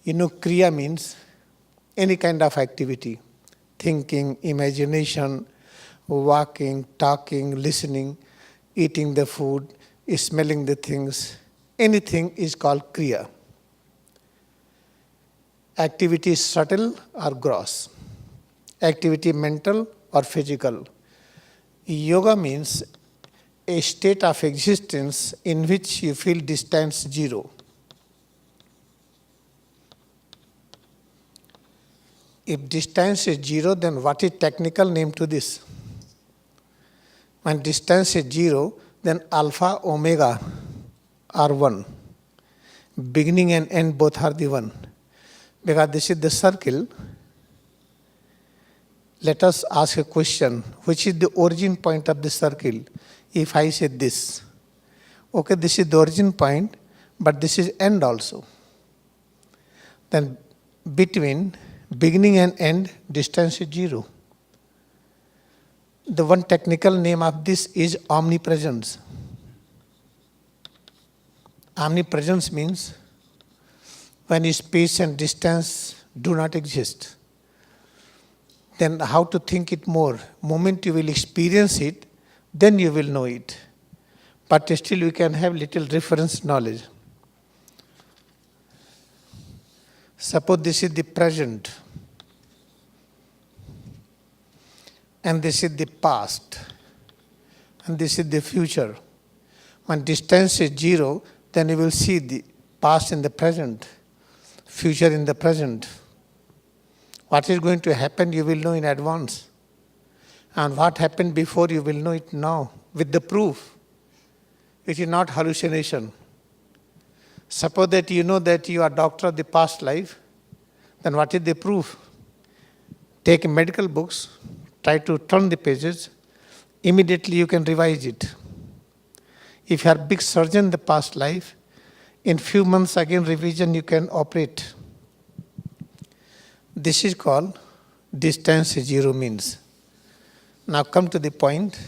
Kriya means any kind of activity, thinking, imagination, walking, talking, listening, eating the food, smelling the things, anything is called Kriya. Activity is subtle or gross. Activity mental or physical. Yoga means a state of existence in which you feel distance zero. If distance is zero, then what is technical name to this? When distance is zero, then alpha, omega are one. Beginning and end both are the one. Because this is the circle, let us ask a question. Which is the origin point of the circle? If I say this, okay, this is the origin point, but this is end also. Then between beginning and end, distance is zero. The one technical name of this is omnipresence. Omnipresence means when space and distance do not exist. Then how to think it more? Moment you will experience it, then you will know it. But still you can have little reference knowledge. Suppose this is the present, and this is the past, and this is the future. When distance is zero, then you will see the past in the present, future in the present. What is going to happen, you will know in advance. And what happened before, you will know it now, with the proof. It is not hallucination. Suppose that you know that you are doctor of the past life, then what is the proof? Take medical books, try to turn the pages, immediately you can revise it. If you are big surgeon in the past life, in few months again revision you can operate. This is called distance zero means. Now come to the point.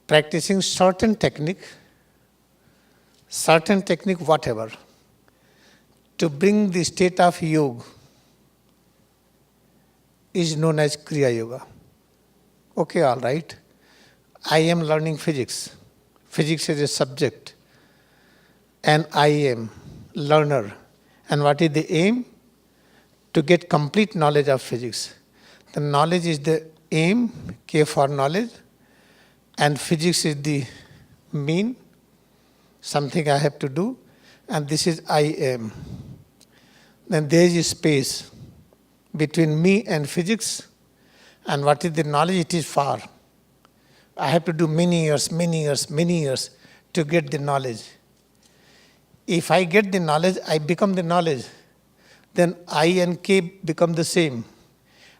Practicing certain technique whatever, to bring the state of yoga is known as Kriya Yoga. Okay, all right. I am learning physics. Physics is a subject. And I am learner. And what is the aim? To get complete knowledge of physics. The knowledge is the aim, K for knowledge. And physics is the mean, something I have to do. And this is I am. Then there is space between me and physics. And what is the knowledge? It is far. I have to do many years to get the knowledge. If I get the knowledge, I become the knowledge. Then I and K become the same.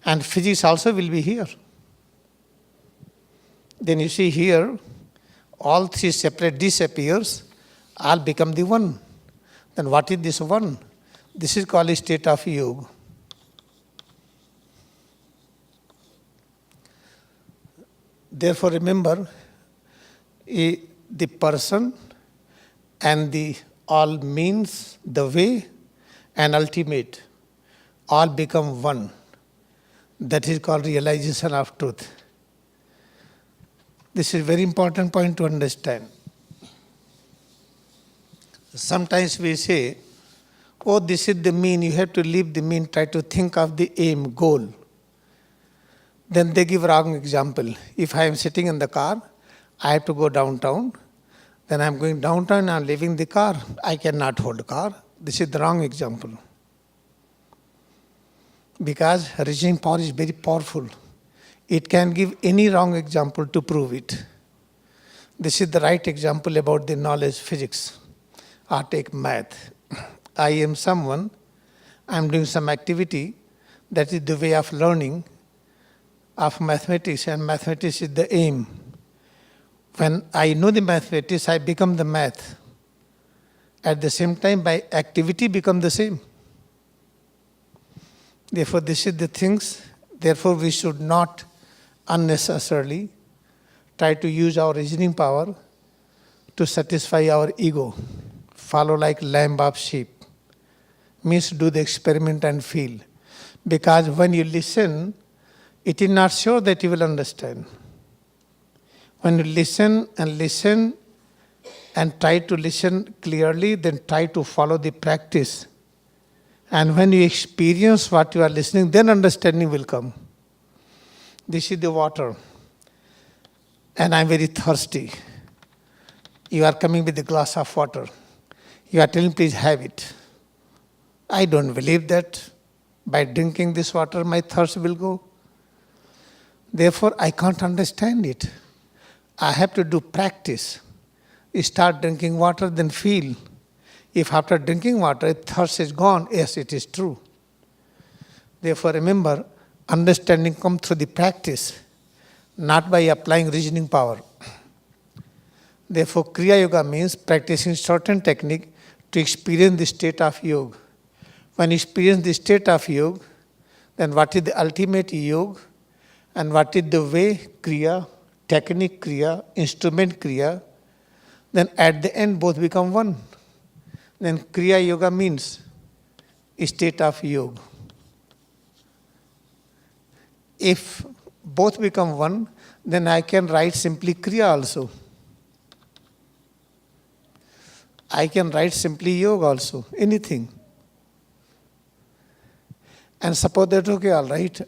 And physics also will be here. Then you see here, all three separate disappears, all become the one. Then what is this one? This is called a state of yoga. Therefore remember, the person and the all means, the way and ultimate, all become one. That is called realization of truth. This is a very important point to understand. Sometimes we say, oh, this is the mean, you have to leave the mean, try to think of the aim, goal. Then they give wrong example. If I am sitting in the car, I have to go downtown. Then I am going downtown, I am leaving the car. I cannot hold the car. This is the wrong example. Because reasoning power is very powerful. It can give any wrong example to prove it. This is the right example about the knowledge physics. Or take math. I am someone, I am doing some activity, that is the way of learning of mathematics, and mathematics is the aim. When I know the mathematics, I become the math. At the same time, my activity become the same. Therefore, this is the things, therefore we should not unnecessarily try to use our reasoning power to satisfy our ego. follow like lamb of sheep. Means do the experiment and feel. Because when you listen, it is not sure that you will understand. When you listen and try to listen clearly, then try to follow the practice. And when you experience what you are listening, then understanding will come. This is the water. And I'm very thirsty. You are coming with a glass of water. You are telling, please have it. I don't believe that by drinking this water, my thirst will go. Therefore, I can't understand it. I have to do practice. You start drinking water, then feel. If after drinking water, thirst is gone, yes, it is true. Therefore, remember, understanding comes through the practice, not by applying reasoning power. Therefore, Kriya Yoga means practicing certain technique to experience the state of yoga. When you experience the state of yoga, then what is the ultimate yoga and what is the way Kriya, technique Kriya, instrument Kriya, then at the end both become one. Then Kriya Yoga means a state of yoga. If both become one, then I can write simply Kriya also. I can write simply yoga also, anything. And suppose that, okay, all right,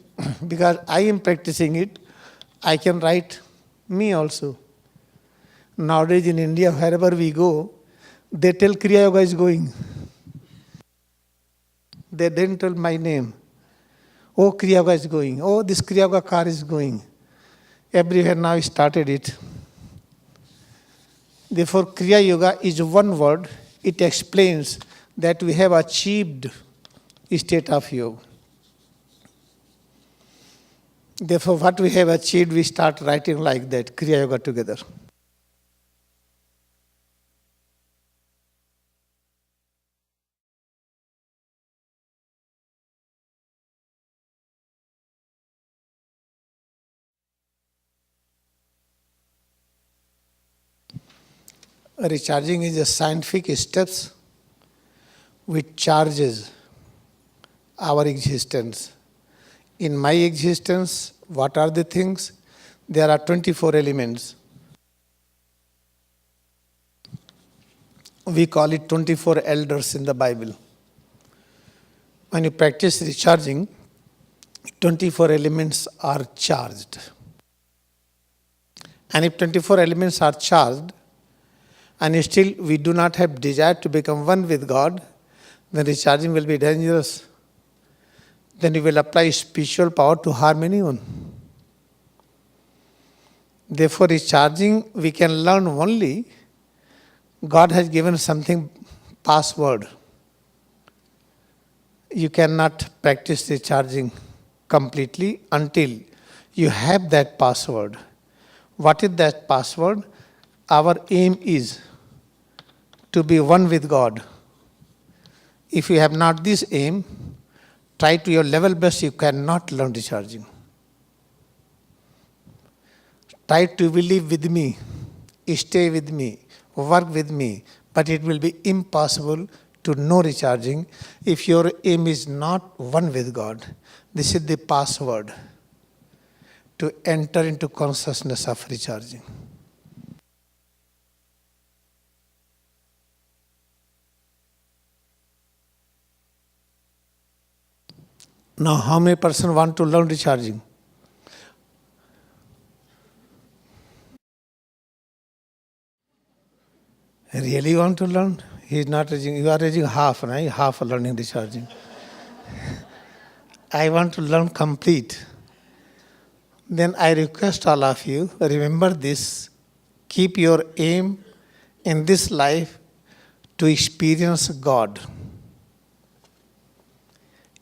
because I am practicing it, I can write me also. Nowadays in India, wherever we go, they tell Kriya Yoga is going. They didn't tell my name. Oh, Kriya Yoga is going. Oh, this Kriya Yoga car is going. Everywhere now I started it. Therefore, Kriya Yoga is one word. It explains that we have achieved a state of yoga. Therefore, what we have achieved, we start writing like that, Kriya Yoga together. Recharging is a scientific steps which charges our existence. In my existence, what are the things? There are 24 elements. We call it 24 elders in the Bible. When you practice recharging, 24 elements are charged. And if 24 elements are charged, and still we do not have desire to become one with God, then recharging will be dangerous. Then you will apply spiritual power to harm anyone. Therefore, recharging we can learn only. God has given something password. You cannot practice recharging completely until you have that password. What is that password? Our aim is to be one with God. If you have not this aim, try to your level best, you cannot learn recharging. Try to believe with me, stay with me, work with me, but it will be impossible to know recharging if your aim is not one with God. This is the password to enter into consciousness of recharging. Now, how many persons want to learn recharging? Really want to learn? He is not raising, you are raising half, right? Half learning recharging. I want to learn complete. Then I request all of you, remember this, keep your aim in this life to experience God.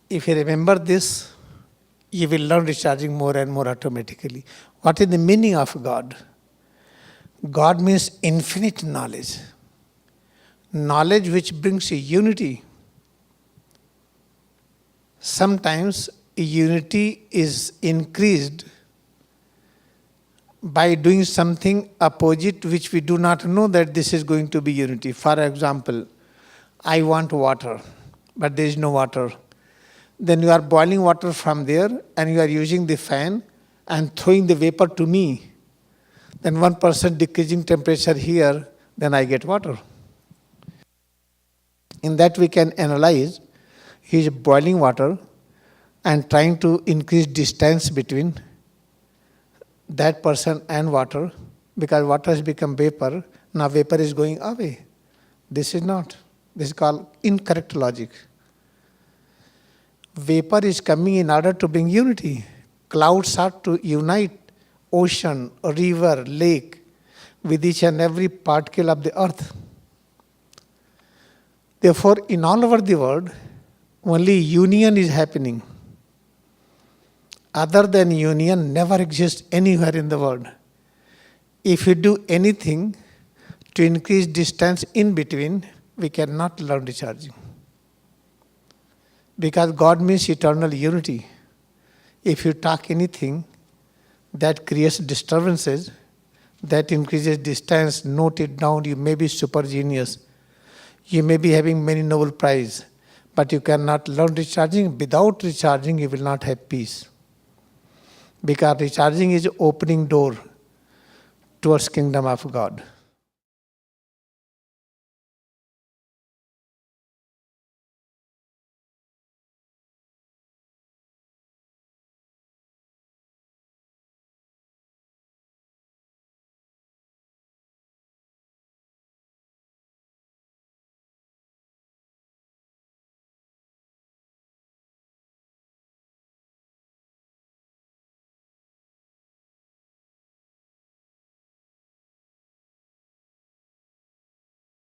If you remember this, you will learn recharging more and more automatically. What is the meaning of God? God means infinite knowledge. Knowledge which brings unity. Sometimes unity is increased by doing something opposite which we do not know that this is going to be unity. For example, I want water, but there is no water. Then you are boiling water from there and you are using the fan and throwing the vapor to me. Then 1% decreasing temperature here, then I get water. In that we can analyze, he is boiling water and trying to increase distance between that person and water, because water has become vapor, now vapor is going away. This is not. This is called incorrect logic. Vapor is coming in order to bring unity. Clouds are to unite ocean, river, lake with each and every particle of the earth. Therefore, in all over the world, only union is happening. Other than union never exists anywhere in the world. If you do anything to increase distance in between, we cannot learn recharging. Because God means eternal unity. If you talk anything that creates disturbances, that increases distance, note it down, you may be super genius. You may be having many Nobel Prize, but you cannot learn recharging. Without recharging, you will not have peace. Because recharging is opening door towards kingdom of God.